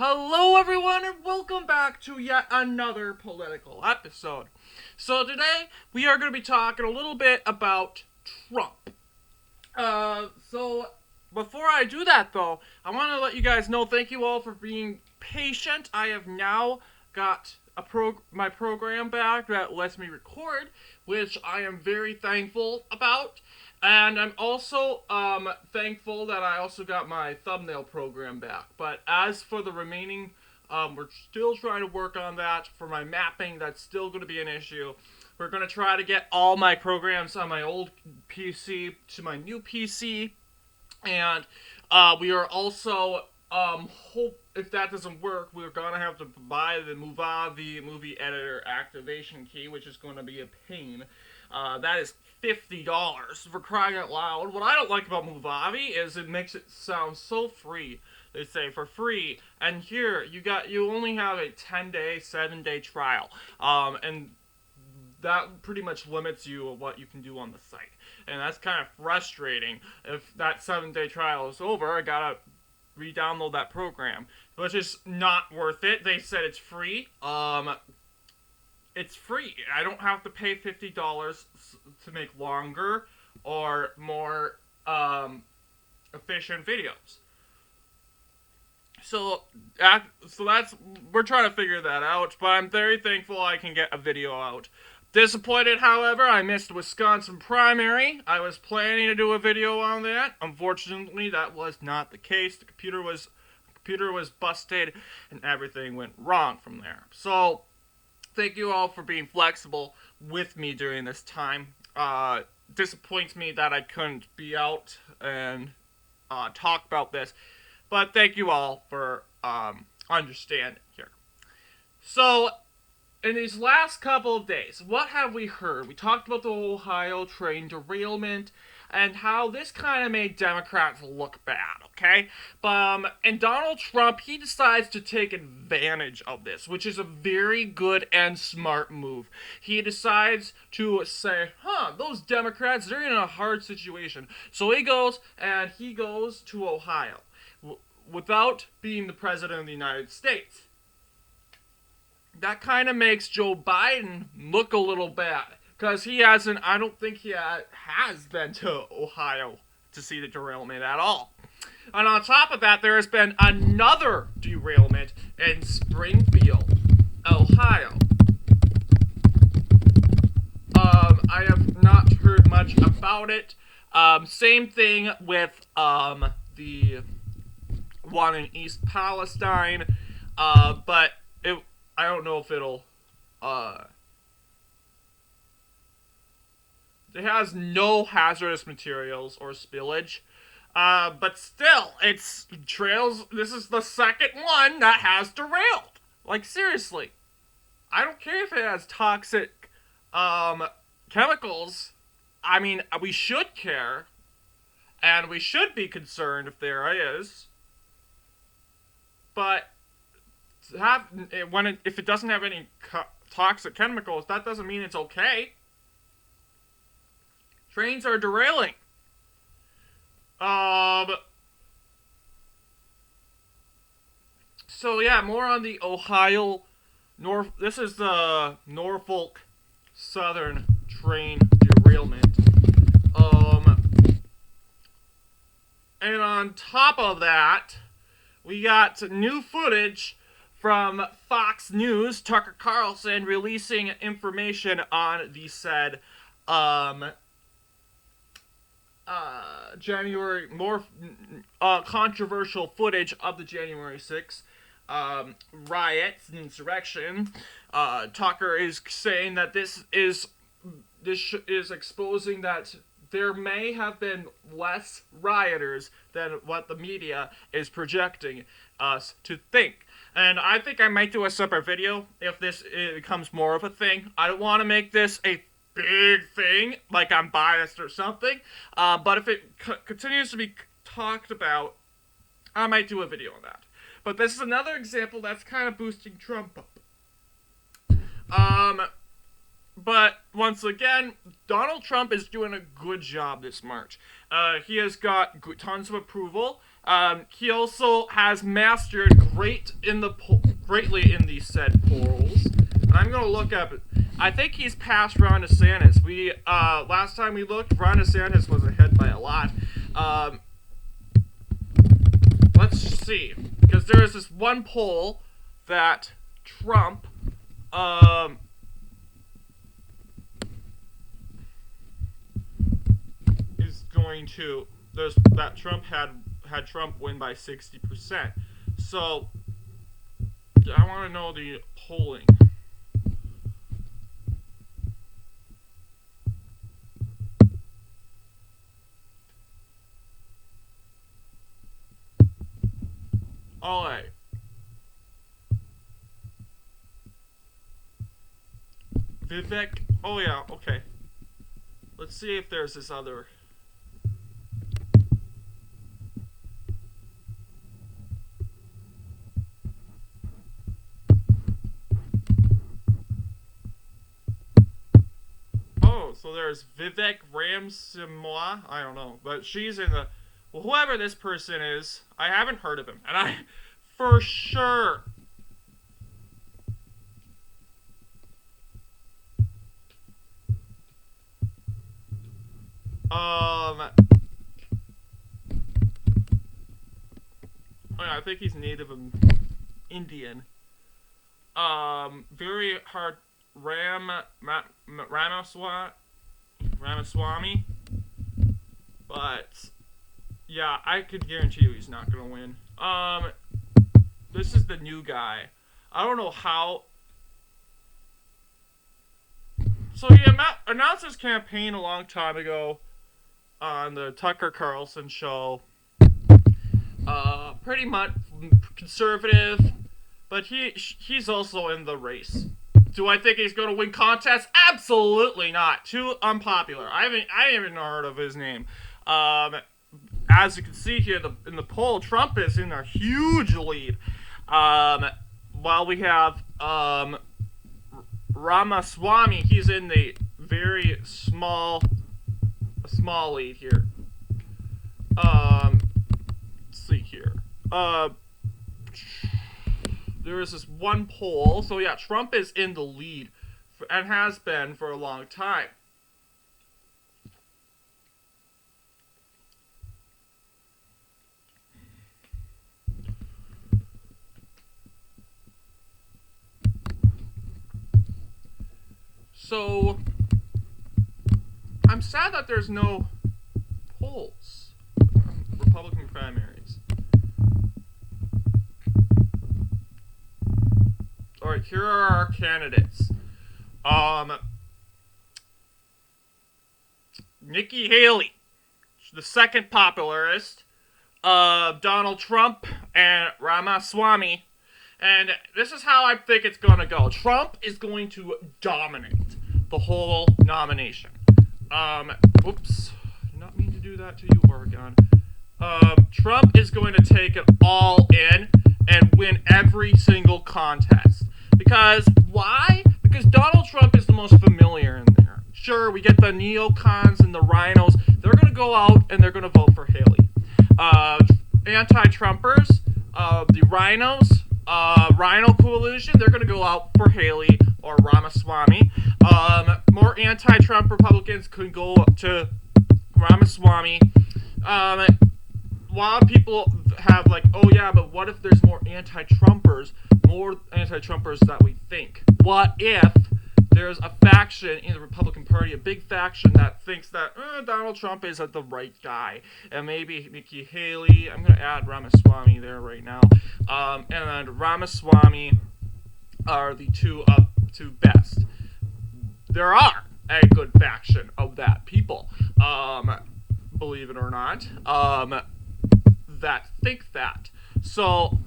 Hello everyone and welcome back to yet another political episode. So today we are going to be talking a little bit about Trump. So before I do that though, I want to let you guys know thank you all for being patient. I have now got my program back that lets me record, which I am very thankful about. And I'm also thankful that I also got my thumbnail program back. But as for the remaining, we're still trying to work on that. For my mapping, that's still going to be an issue. We're going to try to get all my programs on my old PC to my new PC. And we are also, if that doesn't work, we're going to have to buy the Movavi movie editor activation key, which is going to be a pain. That is $50 for crying out loud. What I don't like about Movavi is it makes it sound so free. They say for free, and here you only have a 10-day, 7-day trial, and that pretty much limits you of what you can do on the site, and that's kind of frustrating. If that 7-day trial is over, I gotta re-download that program, which is not worth it. They said it's free. It's free. I don't have to pay $50 to make longer or more efficient videos. So that's we're trying to figure that out, but I'm very thankful I can get a video out. Disappointed, however, I missed Wisconsin primary. I was planning to do a video on that. Unfortunately, that was not the case. The computer was busted and everything went wrong from there. So thank you all for being flexible with me during this time. Disappoints me that I couldn't be out and talk about this, but thank you all for understanding here. So, in these last couple of days, what have we heard? We talked about the Ohio train derailment and how this kind of made Democrats look bad, okay? And Donald Trump, he decides to take advantage of this, which is a very good and smart move. He decides to say, those Democrats, they're in a hard situation. So he goes to Ohio without being the president of the United States. That kind of makes Joe Biden look a little bad. Because I don't think he has been to Ohio to see the derailment at all. And on top of that, there has been another derailment in Springfield, Ohio. I have not heard much about it. Same thing with the one in East Palestine. But I don't know if it'll... It has no hazardous materials or spillage. But still, it's trails. This is the second one that has derailed. Like, seriously. I don't care if it has toxic chemicals. I mean, we should care. And we should be concerned if there is. But if it doesn't have any toxic chemicals, that doesn't mean it's okay. Trains are derailing. So yeah, more on the Ohio this is the Norfolk Southern train derailment. And on top of that, we got new footage from Fox News, Tucker Carlson releasing information on the said controversial footage of the January 6th riots and insurrection. Tucker is saying that this is exposing that there may have been less rioters than what the media is projecting us to think. And I think I might do a separate video if this becomes more of a thing. I don't want to make this a big thing, like I'm biased or something, but if it continues to be talked about, I might do a video on that. But this is another example that's kind of boosting Trump up. But once again, Donald Trump is doing a good job this March. He has got tons of approval, He also has mastered greatly in these said polls. I'm gonna look up. I think he's passed Ron DeSantis. Last time we looked, Ron DeSantis was ahead by a lot. Let's see, because there is this one poll that Trump, is going to. That Trump had Trump win by 60%. So I want to know the polling. All right. Vivek. Oh yeah. Okay. Let's see if there's this other. Oh, so there's Vivek Ramaswamy. I don't know, but she's in the. Well, whoever this person is, I haven't heard of him, and I, for sure. I think he's native Indian. Very hard. Ramaswamy. But yeah, I could guarantee you he's not gonna win. This is the new guy. I don't know how. So he announced his campaign a long time ago on the Tucker Carlson show. Pretty much conservative, but he's also in the race. Do I think he's going to win contests? Absolutely not. Too unpopular. I haven't even heard of his name. As you can see here in the poll, Trump is in a huge lead. While we have Ramaswamy, he's in the very small lead here. Let's see here. There is this one poll. So yeah, Trump is in the lead and has been for a long time. So I'm sad that there's no polls. Republican primaries. Alright, here are our candidates. Nikki Haley, the second popularist. Donald Trump and Ramaswamy. And this is how I think it's going to go. Trump is going to dominate the whole nomination. Oops. Did not mean to do that to you, Oregon. Trump is going to take it all in and win every single contest. Because, why? Because Donald Trump is the most familiar in there. Sure, we get the neocons and the rhinos. They're going to go out and they're going to vote for Haley. Anti-Trumpers, the rhinos, Rhino Coalition, they're going to go out for Haley or Ramaswamy. More anti-Trump Republicans could go to Ramaswamy. A lot of people have like, oh yeah, but what if there's more anti-Trumpers that we think? What if there's a faction in the Republican Party, a big faction that thinks that Donald Trump is the right guy, and maybe Nikki Haley, I'm going to add Ramaswamy there right now, and then Ramaswamy are the two best. There are a good faction of that people, believe it or not, that think that. So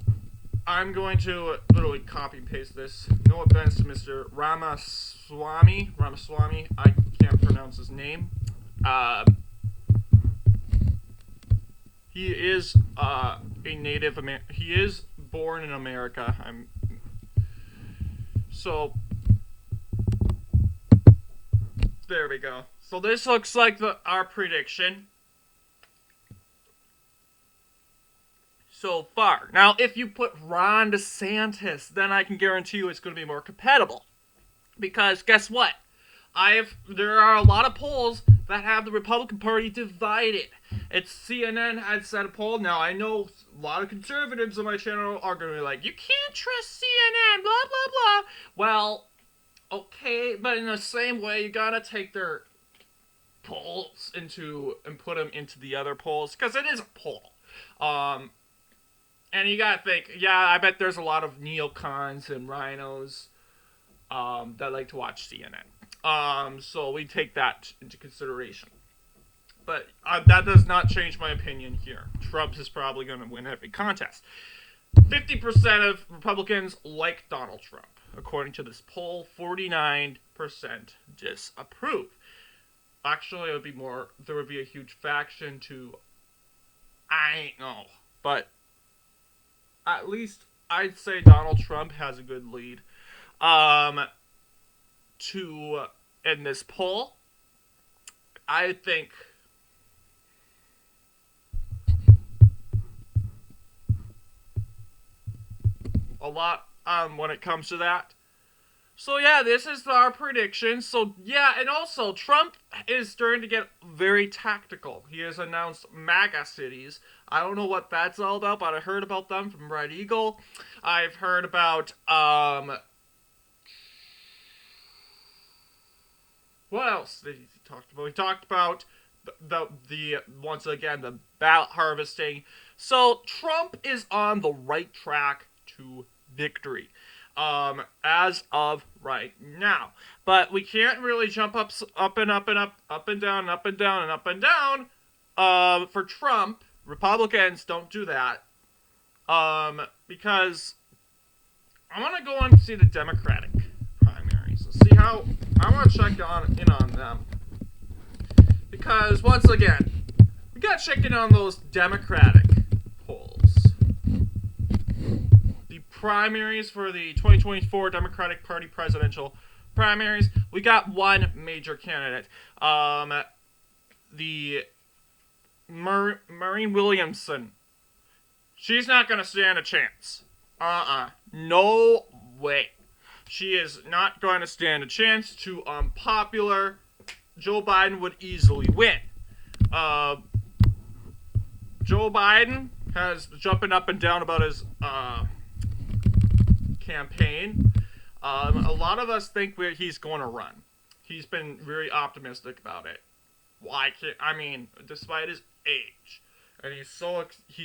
I'm going to literally copy and paste this. No offense to Mr. Ramaswamy. I can't pronounce his name. He is a native he is born in America. So there we go. So this looks like our prediction. so far. Now, if you put Ron DeSantis, then I can guarantee you it's going to be more compatible. Because guess what? There are a lot of polls that have the Republican Party divided. CNN had set a poll. Now, I know a lot of conservatives on my channel are going to be like, you can't trust CNN, blah, blah, blah. Well, okay, but in the same way, you gotta take their polls and put them into the other polls, because it is a poll. And you gotta think, yeah, I bet there's a lot of neocons and rhinos that like to watch CNN. So we take that into consideration. But that does not change my opinion here. Trump is probably going to win every contest. 50% of Republicans like Donald Trump. According to this poll, 49% disapprove. Actually, it would be more. There would be a huge faction to. I don't know. But at least I'd say Donald Trump has a good lead. In this poll, I think a lot when it comes to that. So yeah, this is our prediction. So yeah, and also Trump is starting to get very tactical. He has announced MAGA cities. I don't know what that's all about, but I heard about them from Red Eagle. I've heard about what else did he talk about? He talked about the once again the ballot harvesting. So Trump is on the right track to victory, as of right now. But we can't really jump up and up and up, up and down, up and down, and up and down. For Trump, Republicans don't do that. Because I want to go on to see the Democratic primaries and see how. I want to check in on them. Because, once again, we got to check in on those Democratic polls. The primaries for the 2024 Democratic Party presidential primaries, we got one major candidate. The Maureen Williamson. She's not going to stand a chance. No way. She is not going to stand a chance. Too unpopular. Joe Biden would easily win. Joe Biden has jumping up and down about his campaign. A lot of us think he's going to run. He's been very optimistic about it. Why can't? I mean, despite his age, and he's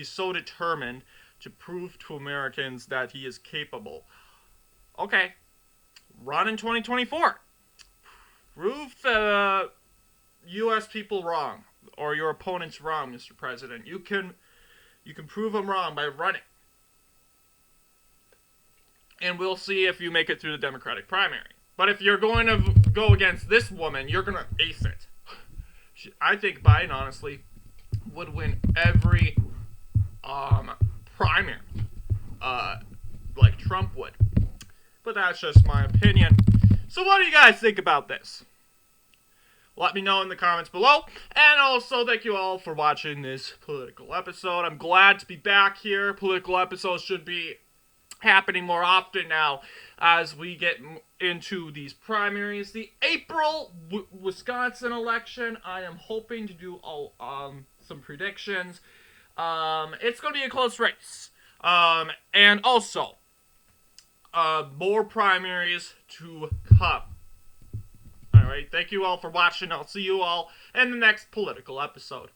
so determined to prove to Americans that he is capable. Okay, run in 2024. Prove the U.S. people wrong, or your opponents wrong, Mr. President. You can prove them wrong by running. And we'll see if you make it through the Democratic primary. But if you're going to go against this woman, you're going to ace it. I think Biden, honestly, would win every primary, like Trump would. But that's just my opinion. So what do you guys think about this? Let me know in the comments below. And also, thank you all for watching this political episode. I'm glad to be back here. Political episodes should be happening more often now as we get into these primaries. The April Wisconsin election, I am hoping to do some predictions. It's going to be a close race. And also, more primaries to come. Alright, thank you all for watching. I'll see you all in the next political episode.